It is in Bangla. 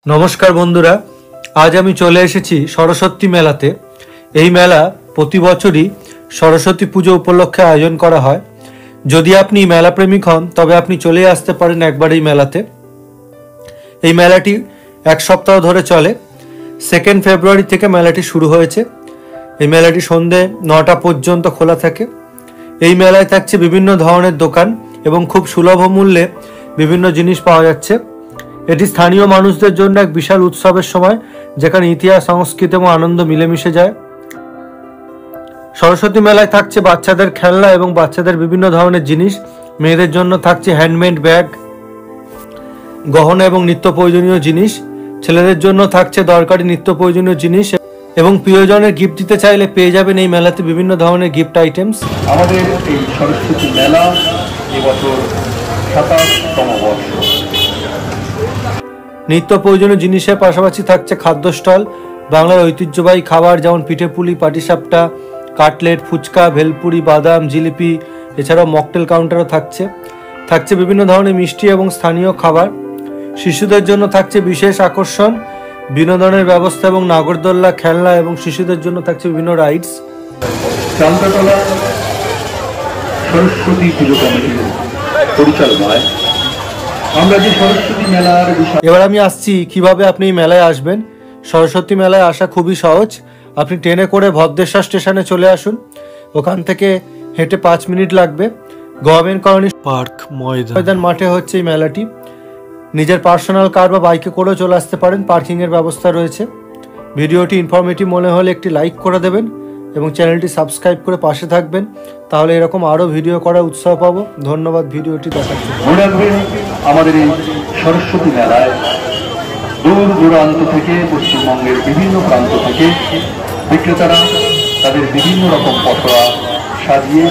নমস্কার বন্ধুরা, আজ আমি চলে এসেছি সরস্বতী মেলাতে। এই মেলা প্রতি বছরই সরস্বতী পুজো উপলক্ষে আয়োজন করা হয়। যদি আপনি মেলা প্রেমিক হন তবে আপনি চলে আসতে পারেন একবার এই মেলাতে। এই মেলাটি এক সপ্তাহ ধরে চলে। 2 ফেব্রুয়ারি থেকে মেলাটি শুরু হয়েছে। এই মেলাটি সন্ধে 9টা পর্যন্ত খোলা থাকে। এই মেলায় থাকছে বিভিন্ন ধরনের দোকান এবং খুব সুলভ মূল্যে বিভিন্ন জিনিস পাওয়া যাচ্ছে। এটি স্থানীয় মানুষদের জন্য এক বিশাল উৎসবের সময়, যেখানে ইতিহাস, সংস্কৃতি এবং আনন্দ মিলেমিশে যায়। সরস্বতী মেলায় থাকছে বাচ্চাদের খেলনা এবং বাচ্চাদের বিভিন্ন ধরনের জিনিস। মেয়েদের জন্য থাকছে হ্যান্ডমেড ব্যাগ, গহনা এবং নিত্য প্রয়োজনীয় জিনিস। ছেলেদের জন্য থাকছে দরকারি নিত্য প্রয়োজনীয় জিনিস এবং প্রিয়জনের গিফট দিতে চাইলে পেয়ে যাবেন এই মেলাতে বিভিন্ন ধরনের গিফট আইটেমস। আমাদের এই সরস্বতী মেলা এবছর 27তম বর্ষ। নিত্য প্রয়োজনীয় জিনিসের পাশাপাশি থাকছে খাদ্য স্টল। বাংলার ঐতিহ্যবাহী খাবার যেমন পিঠেপুলি, পাটিসাপটা, কাটলেট, ফুচকা, ভেলপুরি, বাদাম, জিলিপি, এছাড়াও মকটেল কাউন্টারও থাকছে বিভিন্ন ধরনের মিষ্টি এবং স্থানীয় খাবার। শিশুদের জন্য থাকছে বিশেষ আকর্ষণ, বিনোদনের ব্যবস্থা এবং নাগরদোল্লা, খেলনা এবং শিশুদের জন্য থাকছে বিভিন্ন রাইডস। চান্দাতলা সরস্বতী পুজো কমিটির পরিচালনায় আমরা যে সরস্বতী মেলার এবার আমি আসছি কিভাবে আপনি এই মেলায় আসবেন। সরস্বতী মেলায় আসা খুবই সহজ। আপনি ট্রেনে করে ভদ্রেশ্বর স্টেশনে চলে আসুন। ওখান থেকে হেঁটে 5 মিনিট লাগবে। গভর্নমেন্ট কলোনি পার্ক ময়দান মাঠে হচ্ছে এই মেলাটি। নিজের পার্সোনাল কার বা বাইকে করেও চলে আসতে পারেন। পার্কিংয়ের ব্যবস্থা রয়েছে। ভিডিওটি ইনফরমেটিভ মনে হলে একটি লাইক করে দেবেন এবং চ্যানেলটি সাবস্ক্রাইব করে পাশে থাকবেন, তাহলে এরকম আরও ভিডিও করার উৎসাহ পাবো। ধন্যবাদ ভিডিওটি দেখার জন্য। মনে রাখবেন, আমাদের এই সরস্বতী মেলায় দূর দূরান্ত থেকে, পশ্চিমবঙ্গের বিভিন্ন প্রান্ত থেকে বিক্রেতারা তাদের বিভিন্ন রকম পসরা সাজিয়ে